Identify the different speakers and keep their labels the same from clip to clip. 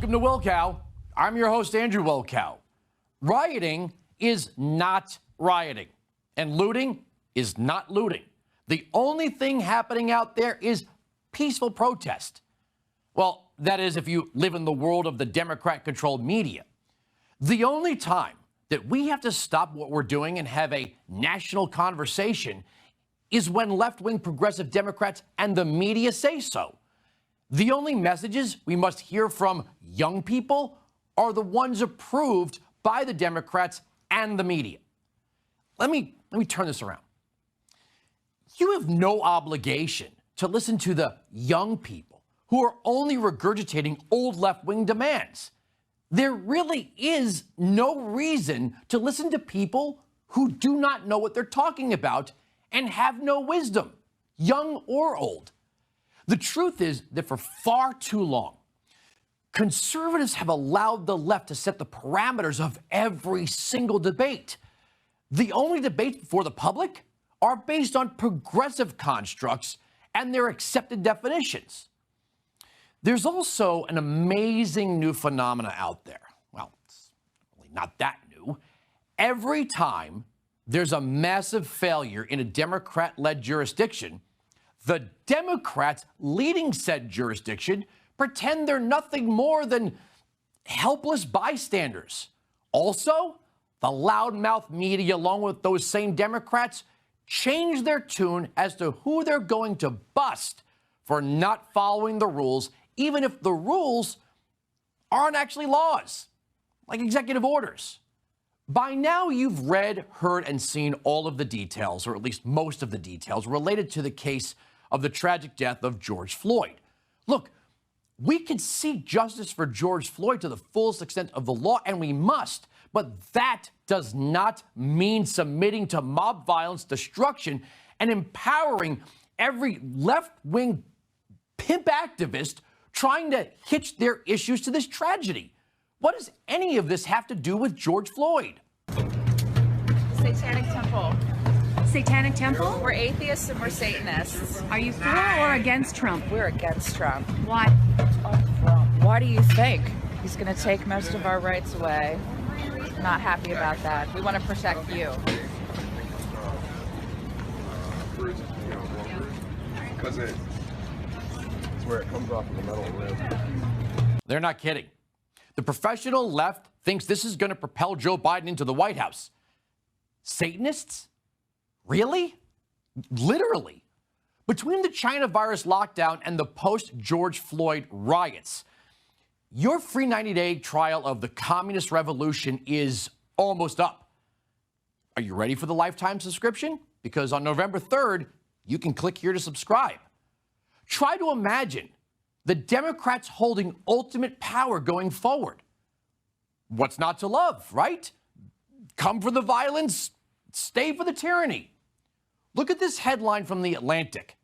Speaker 1: Welcome to Wilkow. I'm your host, Andrew Wilkow. Rioting is not rioting, and looting is not looting. The only thing happening out there is peaceful protest. Well, that is if you live in the world of the Democrat-controlled media. The only time that we have to stop what we're doing and have a national conversation is when left-wing progressive Democrats and the media say so. The only messages we must hear from young people are the ones approved by the Democrats and the media. Let me turn this around. You have no obligation to listen to the young people who are only regurgitating old left-wing demands. There really is no reason to listen to people who do not know what they're talking about and have no wisdom, young or old. The truth is that for far too long, conservatives have allowed the left to set the parameters of every single debate. The only debates before the public are based on progressive constructs and their accepted definitions. There's also an amazing new phenomena out there. Well, it's really not that new. Every time there's a massive failure in a Democrat-led jurisdiction, the Democrats leading said jurisdiction pretend they're nothing more than helpless bystanders. Also, the loudmouth media, along with those same Democrats, change their tune as to who they're going to bust for not following the rules, even if the rules aren't actually laws, like executive orders. By now, you've read, heard, and seen all of the details, or at least most of the details, related to the case of the tragic death of George Floyd. Look, we can seek justice for George Floyd to the fullest extent of the law, and we must, but that does not mean submitting to mob violence, destruction, and empowering every left-wing pimp activist trying to hitch their issues to this tragedy. What does any of this have to do with George Floyd?
Speaker 2: Satanic Temple.
Speaker 3: Satanic Temple?
Speaker 2: We're atheists and we're Satanists.
Speaker 3: Are you for or against Trump?
Speaker 2: We're against Trump.
Speaker 3: Why?
Speaker 2: Why do you think? He's going to take most of our rights away. Not happy about that. We want to protect you.
Speaker 4: Because it's where it comes off of the metal rib.
Speaker 1: They're not kidding. The professional left thinks this is going to propel Joe Biden into the White House. Satanists? Really? Literally. Between the China virus lockdown and the post-George Floyd riots, your free 90-day trial of the communist revolution is almost up. Are you ready for the lifetime subscription? Because on November 3rd, you can click here to subscribe. Try to imagine the Democrats holding ultimate power going forward. What's not to love, right? Come for the violence, stay for the tyranny. Look at this headline from The Atlantic.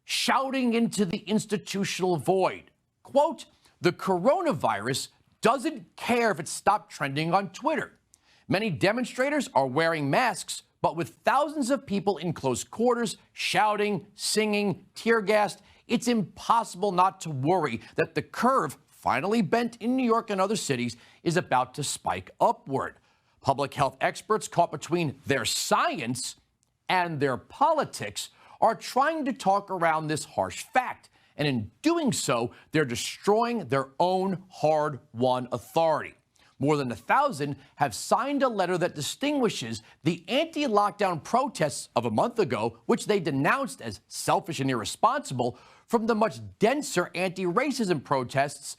Speaker 1: Shouting into the institutional void. Quote, "The coronavirus doesn't care if it stopped trending on Twitter. Many demonstrators are wearing masks, but with thousands of people in close quarters, shouting, singing, tear-gassed, it's impossible not to worry that the curve, finally bent in New York and other cities, is about to spike upward. Public health experts caught between their science and their politics are trying to talk around this harsh fact. And in doing so, they're destroying their own hard-won authority. More than 1,000 have signed a letter that distinguishes the anti-lockdown protests of a month ago, which they denounced as selfish and irresponsible, from the much denser anti-racism protests,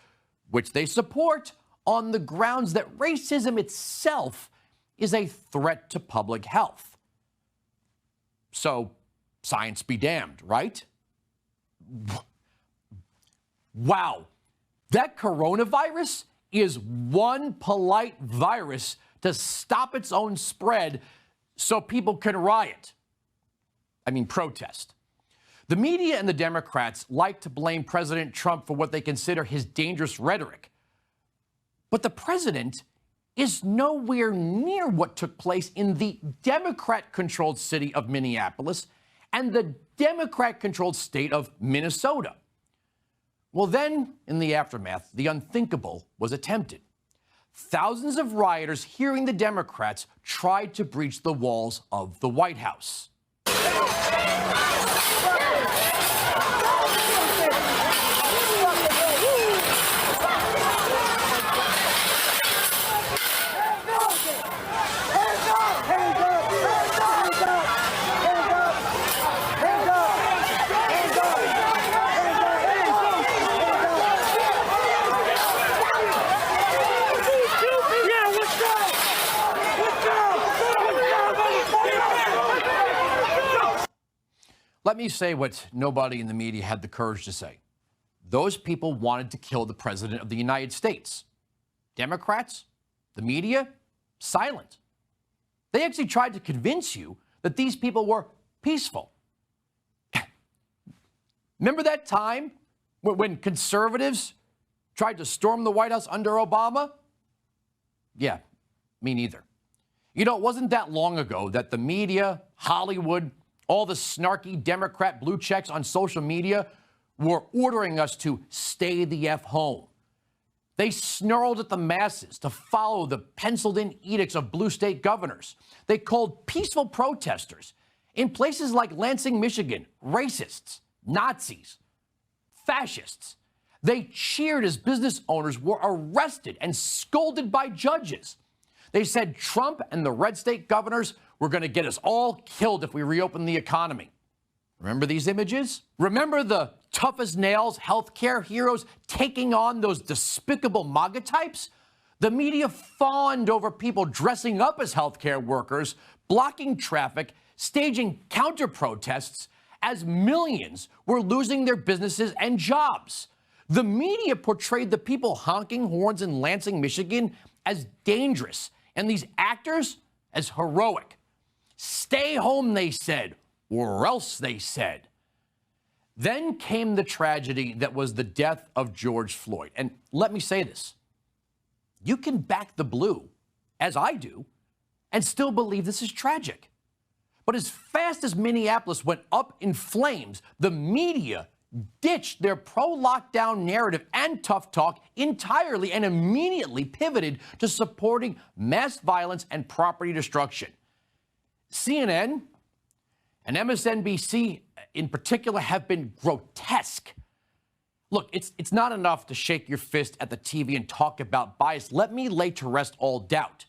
Speaker 1: which they support on the grounds that racism itself is a threat to public health. So, science be damned, right? Wow, that coronavirus is one polite virus to stop its own spread so people can riot. Protest. The media and the Democrats like to blame President Trump for what they consider his dangerous rhetoric. But the president is nowhere near what took place in the Democrat-controlled city of Minneapolis and the Democrat-controlled state of Minnesota. Well, then, in the aftermath, the unthinkable was attempted. Thousands of rioters, hearing the Democrats, tried to breach the walls of the White House. Let me say what nobody in the media had the courage to say. Those people wanted to kill the President of the United States. Democrats, the media, silent. They actually tried to convince you that these people were peaceful. Remember that time when conservatives tried to storm the White House under Obama? Yeah, me neither. You know, it wasn't that long ago that the media, Hollywood, all the snarky Democrat blue checks on social media were ordering us to stay the F home. They snarled at the masses to follow the penciled-in edicts of blue state governors. They called peaceful protesters in places like Lansing, Michigan, racists, Nazis, fascists. They cheered as business owners were arrested and scolded by judges. They said Trump and the red state governors were going to get us all killed if we reopen the economy. Remember these images? Remember the tough-as-nails healthcare heroes taking on those despicable MAGA types? The media fawned over people dressing up as healthcare workers, blocking traffic, staging counter-protests as millions were losing their businesses and jobs. The media portrayed the people honking horns in Lansing, Michigan as dangerous, and these actors as heroic. Stay home, they said, or else, they said. Then came the tragedy that was the death of George Floyd. And let me say this. You can back the blue, as I do, and still believe this is tragic. But as fast as Minneapolis went up in flames, the media ditched their pro-lockdown narrative and tough talk entirely and immediately pivoted to supporting mass violence and property destruction. CNN and MSNBC in particular have been grotesque. Look, it's not enough to shake your fist at the TV and talk about bias. Let me lay to rest all doubt.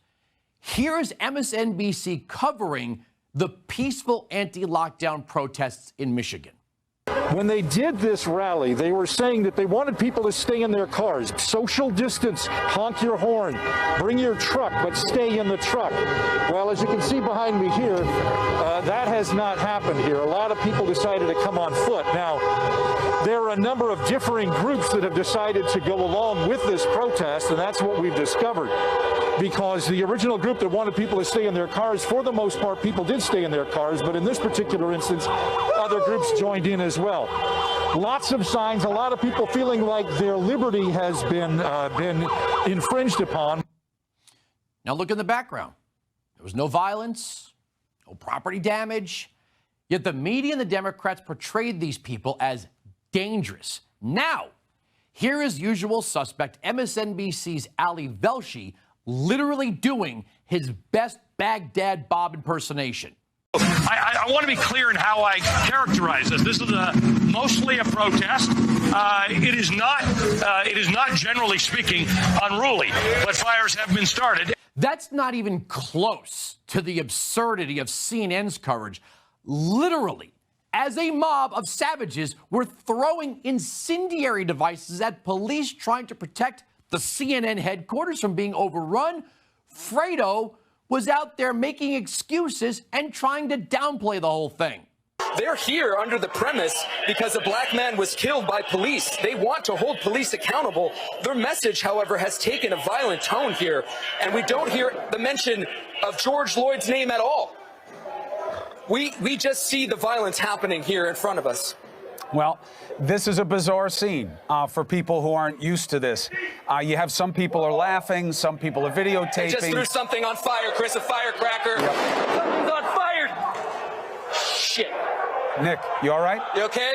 Speaker 1: Here is MSNBC covering the peaceful anti-lockdown protests in Michigan.
Speaker 5: When they did this rally, they were saying that they wanted people to stay in their cars. Social distance, honk your horn, bring your truck, but stay in the truck. Well, as you can see behind me here, that has not happened here. A lot of people decided to come on foot. Now, there are a number of differing groups that have decided to go along with this protest, and that's what we've discovered. Because the original group that wanted people to stay in their cars, for the most part, people did stay in their cars, but in this particular instance, other groups joined in as well. Lots of signs, a lot of people feeling like their liberty has been infringed upon.
Speaker 1: Now look in the background. There was no violence, no property damage, yet the media and the Democrats portrayed these people as dangerous. Now, here is usual suspect MSNBC's Ali Velshi literally doing his best Baghdad Bob impersonation.
Speaker 6: I want to be clear in how I characterize this. This is mostly a protest. It is not, generally speaking, unruly, but fires have been started.
Speaker 1: That's not even close to the absurdity of CNN's coverage. Literally, as a mob of savages were throwing incendiary devices at police trying to protect the CNN headquarters from being overrun, Fredo was out there making excuses and trying to downplay the whole thing.
Speaker 7: They're here under the premise because a black man was killed by police. They want to hold police accountable. Their message, however, has taken a violent tone here, and we don't hear the mention of George Floyd's name at all. We just see the violence happening here in front of us.
Speaker 8: Well, this is a bizarre scene for people who aren't used to this. You have some people are laughing, some people are videotaping.
Speaker 7: They just threw something on fire, Chris, a firecracker. Yep. Something's on fire. Shit.
Speaker 8: Nick, you all right?
Speaker 7: You okay?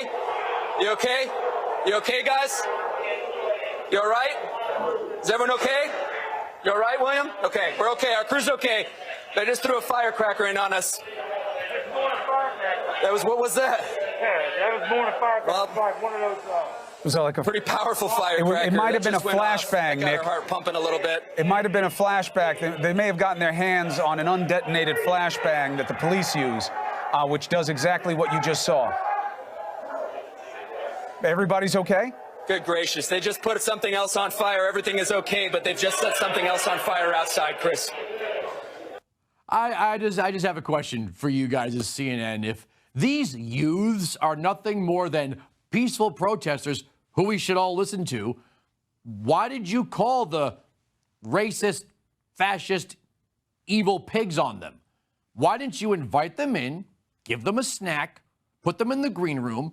Speaker 7: You okay? You okay, guys? You all right? Is everyone okay? You all right, William? Okay, we're okay. Our crew's okay. They just threw a firecracker in on us. That was, what was that?
Speaker 9: Yeah, that was more than a firecracker.
Speaker 7: Well,
Speaker 9: Like one of those.
Speaker 8: Was that like a
Speaker 7: pretty powerful firecracker.
Speaker 8: It might have
Speaker 7: that
Speaker 8: been a
Speaker 7: just went off.
Speaker 8: flashbang,
Speaker 7: That got
Speaker 8: Nick.
Speaker 7: our heart pumping a little bit.
Speaker 8: It might have been a flashback. They may have gotten their hands on an undetonated flashbang that the police use, which does exactly what you just saw. Everybody's okay?
Speaker 7: Good gracious. They just put something else on fire. Everything is okay, but they've just set something else on fire outside, Chris.
Speaker 1: I just have a question for you guys as CNN. If these youths are nothing more than peaceful protesters who we should all listen to, why did you call the racist, fascist, evil pigs on them? Why didn't you invite them in, give them a snack, put them in the green room,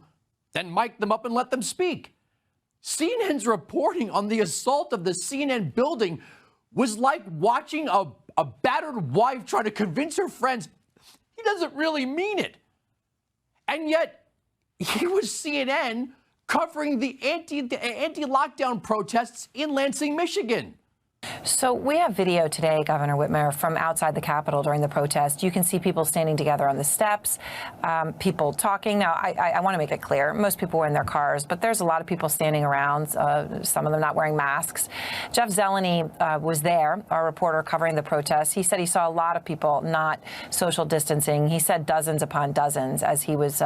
Speaker 1: then mic them up and let them speak? CNN's reporting on the assault of the CNN building was like watching a battered wife try to convince her friends he doesn't really mean it. And yet, he was CNN covering the anti-lockdown protests in Lansing, Michigan.
Speaker 10: So we have video today, Governor Whitmer, from outside the Capitol during the protest. You can see people standing together on the steps, people talking. Now, I want to make it clear, most people were in their cars, but there's a lot of people standing around, some of them not wearing masks. Jeff Zeleny was there, our reporter covering the protest. He said he saw a lot of people not social distancing. He said dozens upon dozens as he was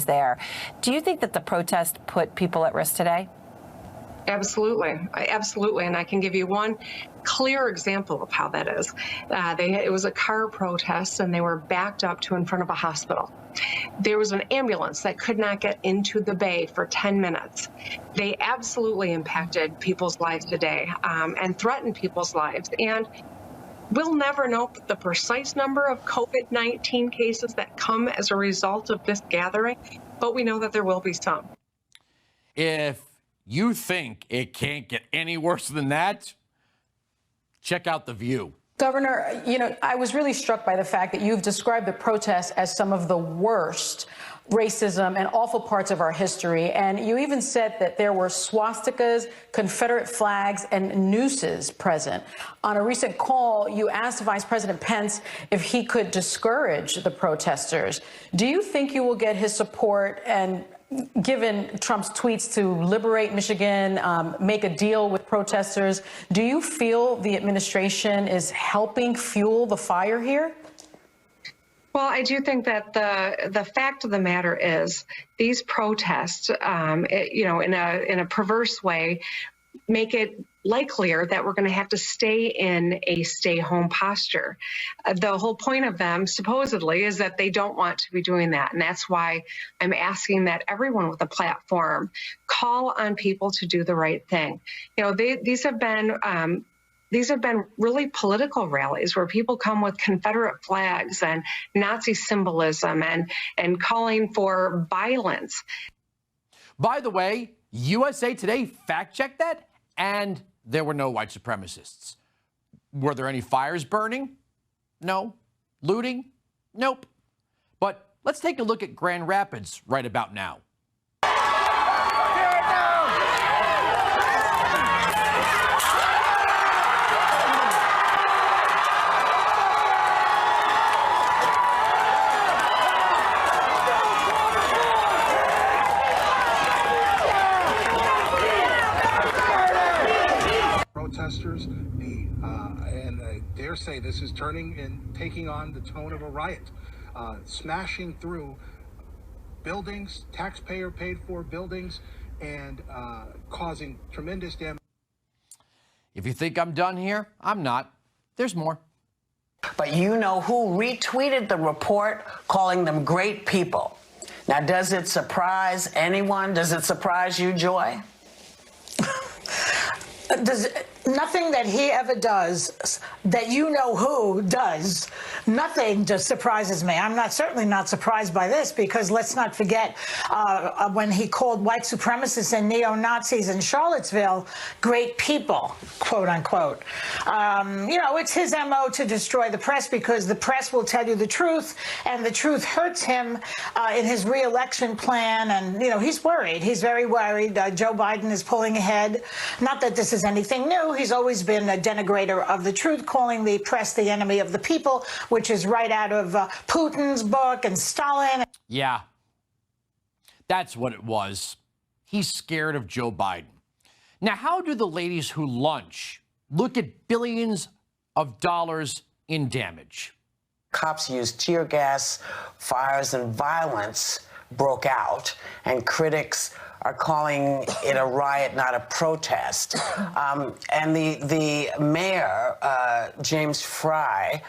Speaker 10: there. Do you think that the protest put people at risk today?
Speaker 11: Absolutely. Absolutely. And I can give you one clear example of how that is. It was a car protest and they were backed up to in front of a hospital. There was an ambulance that could not get into the bay for 10 minutes. They absolutely impacted people's lives today and threatened people's lives. And we'll never know the precise number of COVID-19 cases that come as a result of this gathering, but we know that there will be some.
Speaker 1: If you think it can't get any worse than that, check out The View.
Speaker 12: Governor, I was really struck by the fact that you've described the protests as some of the worst racism and awful parts of our history. And you even said that there were swastikas, Confederate flags, and nooses present. On a recent call, you asked Vice President Pence if he could discourage the protesters. Do you think you will get his support? And given Trump's tweets to liberate Michigan, make a deal with protesters, do you feel the administration is helping fuel the fire here?
Speaker 11: Well, I do think that the fact of the matter is these protests, in a perverse way, make it likelier that we're going to have to stay in a stay-home posture. The whole point of them, supposedly, is that they don't want to be doing that. And that's why I'm asking that everyone with a platform call on people to do the right thing. These have been really political rallies where people come with Confederate flags and Nazi symbolism and calling for violence.
Speaker 1: By the way, USA Today fact-checked that, and there were no white supremacists. Were there any fires burning? No. Looting? Nope. But let's take a look at Grand Rapids right about now.
Speaker 13: Protesters, and I dare say this is turning and taking on the tone of a riot, smashing through buildings, taxpayer paid for buildings, and causing tremendous damage.
Speaker 1: If you think I'm done here, I'm not. There's more.
Speaker 14: But you know who retweeted the report calling them great people. Now, does it surprise anyone? Does it surprise you, Joy?
Speaker 15: Nothing that he ever does, that you know who does, nothing just surprises me. I'm certainly not surprised by this, because let's not forget when he called white supremacists and neo-Nazis in Charlottesville great people, quote unquote. It's his MO to destroy the press, because the press will tell you the truth, and the truth hurts him in his re-election plan. And, he's worried. He's very worried. Joe Biden is pulling ahead. Not that this is anything new. He's always been a denigrator of the truth, calling the press the enemy of the people, which is right out of Putin's book and Stalin.
Speaker 1: Yeah, that's what it was. He's scared of Joe Biden. Now, how do the ladies who lunch look at billions of dollars in damage?
Speaker 14: Cops used tear gas, fires, and violence broke out, and critics are calling it a riot, not a protest. And the mayor, James Fry,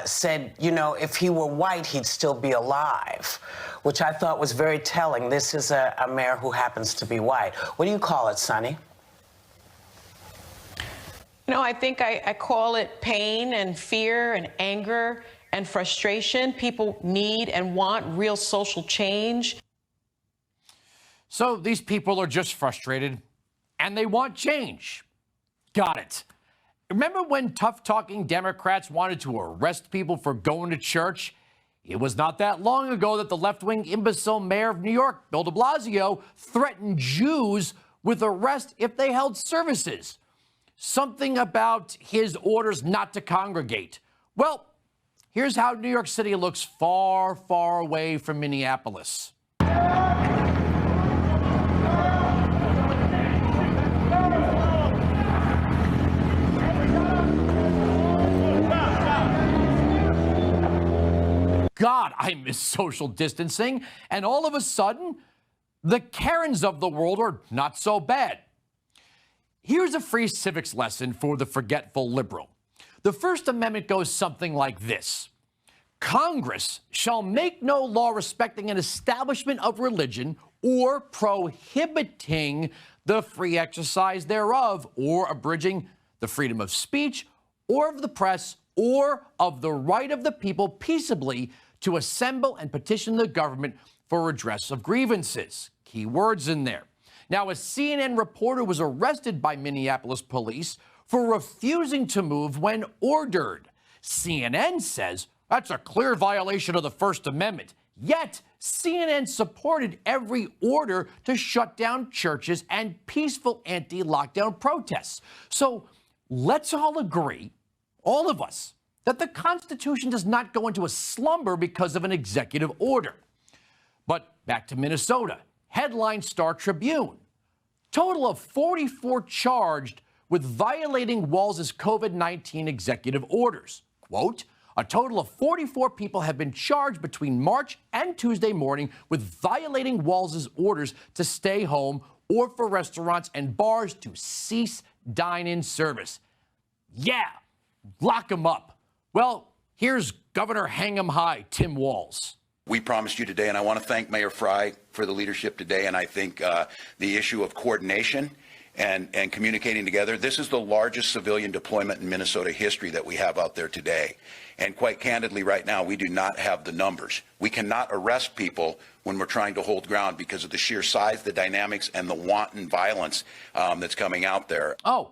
Speaker 14: said, if he were white, he'd still be alive, which I thought was very telling. This is a mayor who happens to be white. What do you call it, Sonny?
Speaker 16: I think I call it pain and fear and anger and frustration. People need and want real social change.
Speaker 1: So these people are just frustrated, and they want change. Got it. Remember when tough-talking Democrats wanted to arrest people for going to church? It was not that long ago that the left-wing imbecile mayor of New York, Bill de Blasio, threatened Jews with arrest if they held services. Something about his orders not to congregate. Well, here's how New York City looks far, far away from Minneapolis. God, I miss social distancing. And all of a sudden, the Karens of the world are not so bad. Here's a free civics lesson for the forgetful liberal. The First Amendment goes something like this. Congress shall make no law respecting an establishment of religion or prohibiting the free exercise thereof, or abridging the freedom of speech or of the press or of the right of the people peaceably to assemble and petition the government for redress of grievances. Key words in there. Now, a CNN reporter was arrested by Minneapolis police for refusing to move when ordered. CNN says that's a clear violation of the First Amendment. Yet, CNN supported every order to shut down churches and peaceful anti-lockdown protests. So let's all agree, all of us, that the Constitution does not go into a slumber because of an executive order. But back to Minnesota. Headline Star Tribune. Total of 44 charged with violating Walz's COVID-19 executive orders. Quote, a total of 44 people have been charged between March and Tuesday morning with violating Walz's orders to stay home or for restaurants and bars to cease dine-in service. Yeah, lock them up. Well, here's Governor Hang 'em High, Tim Walz.
Speaker 17: We promised you today, and I want to thank Mayor Fry for the leadership today, and I think the issue of coordination and communicating together, this is the largest civilian deployment in Minnesota history that we have out there today. And quite candidly, right now, we do not have the numbers. We cannot arrest people when we're trying to hold ground because of the sheer size, the dynamics, and the wanton violence that's coming out there.
Speaker 1: Oh,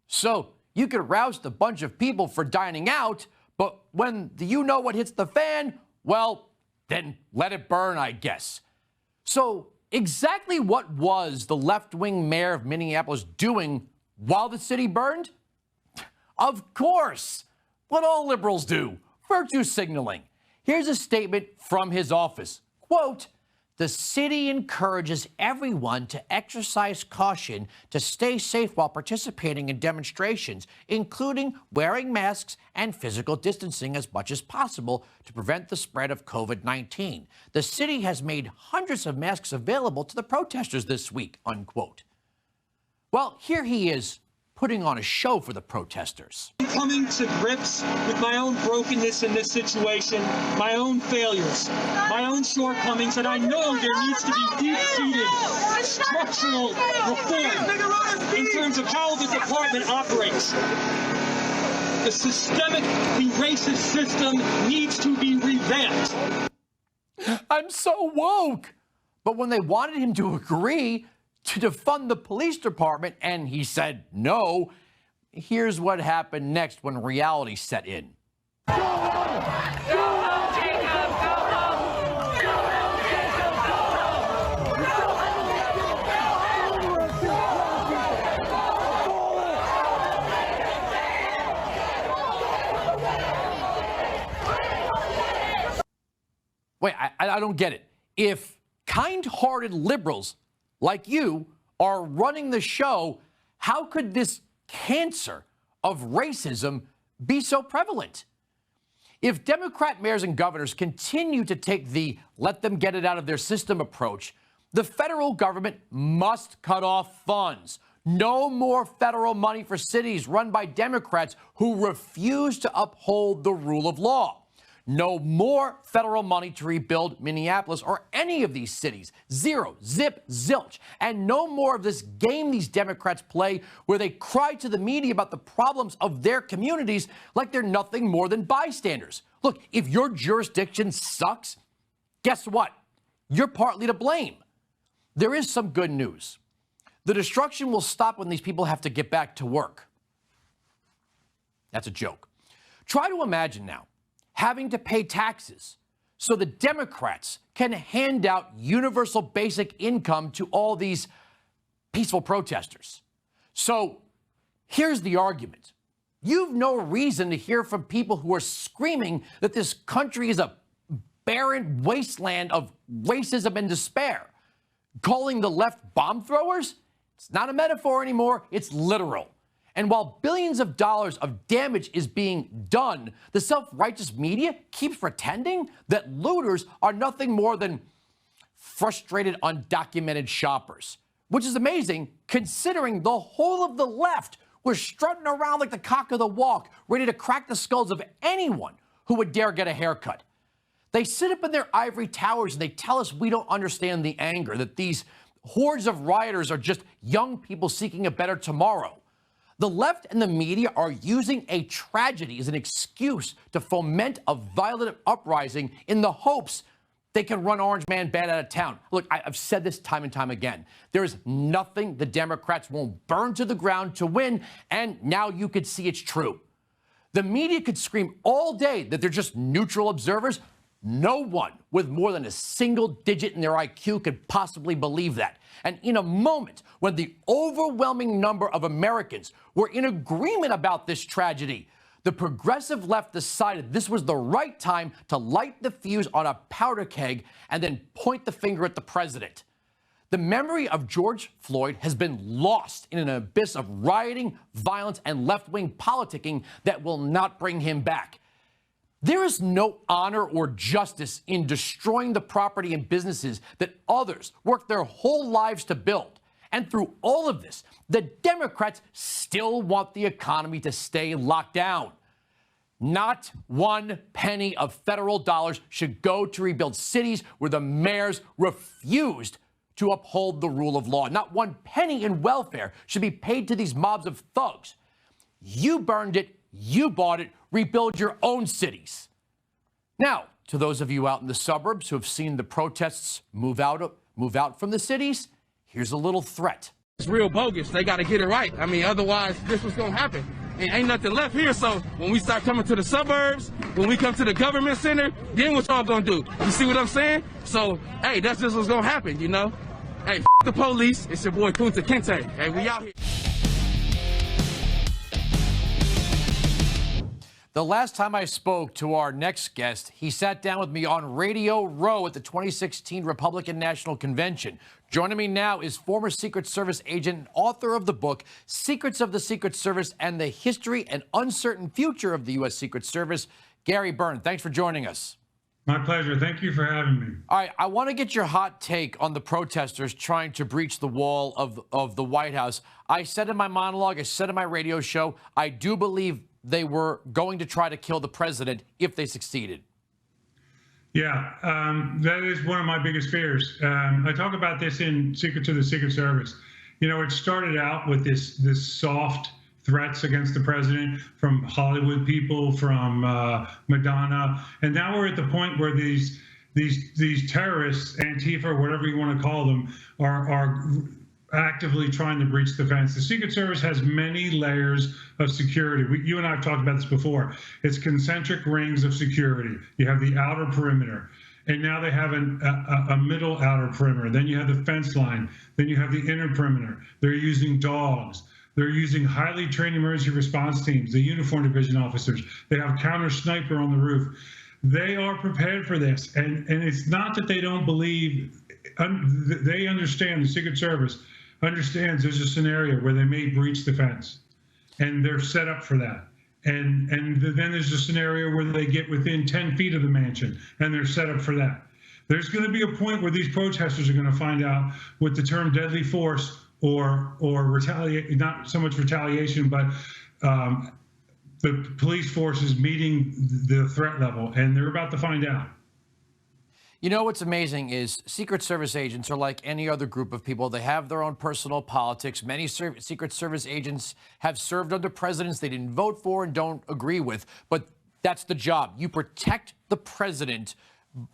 Speaker 1: so you could roust a bunch of people for dining out, but when the you-know-what hits the fan, well, then let it burn, I guess. So exactly what was the left-wing mayor of Minneapolis doing while the city burned? Of course, what all liberals do, virtue signaling. Here's a statement from his office. Quote, the city encourages everyone to exercise caution to stay safe while participating in demonstrations, including wearing masks and physical distancing as much as possible to prevent the spread of COVID-19. The city has made hundreds of masks available to the protesters this week, unquote. Well, here he is putting on a show for the protesters.
Speaker 18: I'm coming to grips with my own brokenness in this situation, my own failures, my own shortcomings, and I know there needs to be deep-seated structural reform in terms of how the department operates. The systemically racist system needs to be revamped.
Speaker 1: I'm so woke. But when they wanted him to agree to defund the police department and he said no, here's what happened next when reality set in. Wait, I don't get it. If kind-hearted liberals like you are running the show, how could this cancer of racism be so prevalent? If Democrat mayors and governors continue to take the let them get it out of their system approach, the federal government must cut off funds. No more federal money for cities run by Democrats who refuse to uphold the rule of law. No more federal money to rebuild Minneapolis or any of these cities. Zero, zip, zilch. And no more of this game these Democrats play where they cry to the media about the problems of their communities like they're nothing more than bystanders. Look, if your jurisdiction sucks, guess what? You're partly to blame. There is some good news. The destruction will stop when these people have to get back to work. That's a joke. Try to imagine now having to pay taxes so the Democrats can hand out universal basic income to all these peaceful protesters. So here's the argument. You've no reason to hear from people who are screaming that this country is a barren wasteland of racism and despair. Calling the left bomb throwers? It's not a metaphor anymore, it's literal. And while billions of dollars of damage is being done, the self-righteous media keeps pretending that looters are nothing more than frustrated, undocumented shoppers, which is amazing considering the whole of the left was strutting around like the cock of the walk, ready to crack the skulls of anyone who would dare get a haircut. They sit up in their ivory towers and they tell us we don't understand the anger, that these hordes of rioters are just young people seeking a better tomorrow. The left and the media are using a tragedy as an excuse to foment a violent uprising in the hopes they can run Orange Man bad out of town. Look, I've said this time and time again. There is nothing the Democrats won't burn to the ground to win, and now you could see it's true. The media could scream all day that they're just neutral observers. No one with more than a single digit in their IQ could possibly believe that. And in a moment when the overwhelming number of Americans were in agreement about this tragedy, the progressive left decided this was the right time to light the fuse on a powder keg and then point the finger at the president. The memory of George Floyd has been lost in an abyss of rioting, violence, and left-wing politicking that will not bring him back. There is no honor or justice in destroying the property and businesses that others worked their whole lives to build. And through all of this, the Democrats still want the economy to stay locked down. Not one penny of federal dollars should go to rebuild cities where the mayors refused to uphold the rule of law. Not one penny in welfare should be paid to these mobs of thugs. You burned it, you bought it, rebuild your own cities. Now, to those of you out in the suburbs who have seen the protests move out from the cities, here's a little threat.
Speaker 19: It's real bogus. They got to get it right. I mean, otherwise, this was going to happen. And ain't nothing left here. So when we start coming to the suburbs, when we come to the government center, then what y'all going to do? You see what I'm saying? So, hey, that's just what's going to happen, you know? Hey, f the police. It's your boy Kunta Kinte. Hey, we out here.
Speaker 1: The last time I spoke to our next guest, he sat down with me on Radio Row at the 2016 Republican National Convention. Joining me now is former Secret Service agent and author of the book, Secrets of the Secret Service and the History and Uncertain Future of the U.S. Secret Service, Gary Byrne. Thanks for joining us.
Speaker 20: My pleasure. Thank you for having me.
Speaker 1: All right, I want to get your hot take on the protesters trying to breach the wall of the White House. I said in my monologue, I said in my radio show, I do believe they were going to try to kill the president if they succeeded.
Speaker 20: Yeah, that is one of my biggest fears. I talk about this in Secret to the Secret Service. You know, it started out with this soft threats against the president from Hollywood people, from Madonna, and now we're at the point where these terrorists, Antifa, whatever you want to call them, are actively trying to breach the fence. The Secret Service has many layers of security. You and I have talked about this before. It's concentric rings of security. You have the outer perimeter, and now they have a middle outer perimeter. Then you have the fence line. Then you have the inner perimeter. They're using dogs. They're using highly trained emergency response teams, the uniform division officers. They have counter sniper on the roof. They are prepared for this. And it's not that they don't believe, they understand, the Secret Service understands there's a scenario where they may breach the fence. And they're set up for that. And then there's a scenario where they get within 10 feet of the mansion, and they're set up for that. There's going to be a point where these protesters are going to find out what the term deadly force or retaliate, not so much retaliation, but the police force is meeting the threat level, and they're about to find out.
Speaker 1: You know what's amazing is Secret Service agents are like any other group of people. They have their own personal politics. Many Secret Service agents have served under presidents they didn't vote for and don't agree with, but that's the job. You protect the president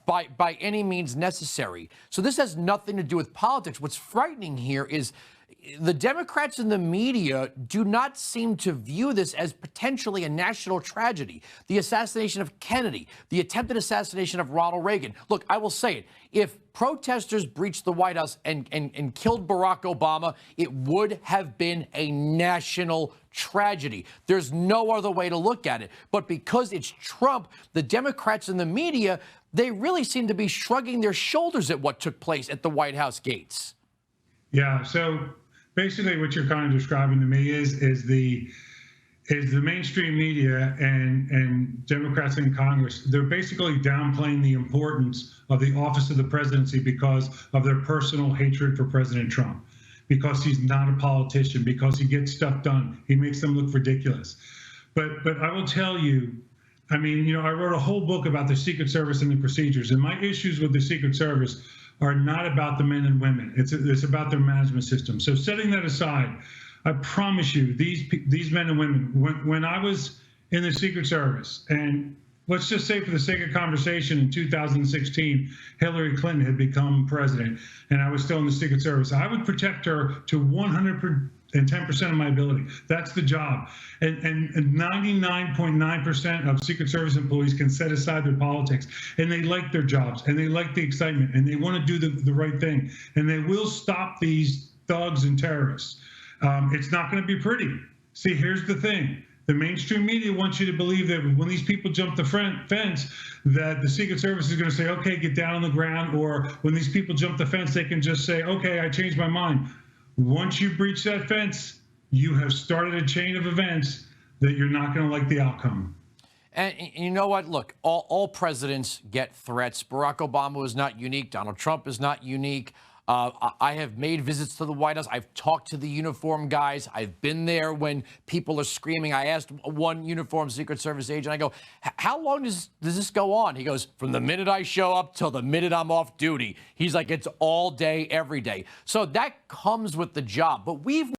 Speaker 1: by any means necessary. So this has nothing to do with politics. What's frightening here is the Democrats and the media do not seem to view this as potentially a national tragedy. The assassination of Kennedy, the attempted assassination of Ronald Reagan. Look, I will say it. If protesters breached the White House and killed Barack Obama, it would have been a national tragedy. There's no other way to look at it. But because it's Trump, the Democrats and the media, they really seem to be shrugging their shoulders at what took place at the White House gates.
Speaker 20: Yeah, so basically what you're kind of describing to me is the mainstream media and Democrats in Congress, they're basically downplaying the importance of the office of the presidency because of their personal hatred for President Trump, because he's not a politician, because he gets stuff done. He makes them look ridiculous. But I will tell you, I mean, you know, I wrote a whole book about the Secret Service and the procedures, and my issues with the Secret Service are not about the men and women. It's about their management system. So setting that aside, I promise you, these men and women, when I was in the Secret Service, and let's just say for the sake of conversation, in 2016, Hillary Clinton had become president, and I was still in the Secret Service, I would protect her to 110% of my ability. That's the job. And 99.9% of Secret Service employees can set aside their politics, and they like their jobs, and they like the excitement, and they want to do the right thing, and they will stop these thugs and terrorists. It's not going to be pretty. See, here's the thing. The mainstream media wants you to believe that when these people jump the fence, that the Secret Service is going to say, okay, get down on the ground, or when these people jump the fence, they can just say, okay, I changed my mind. Once you breach that fence, you have started a chain of events that you're not going to like the outcome.
Speaker 1: And you know what? Look, all presidents get threats. Barack Obama is not unique. Donald Trump is not unique. I have made visits to the White House. I've talked to the uniform guys. I've been there when people are screaming. I asked one uniformed Secret Service agent, I go, how long does this go on? He goes, from the minute I show up till the minute I'm off duty. He's like, it's all day, every day. So that comes with the job. But we've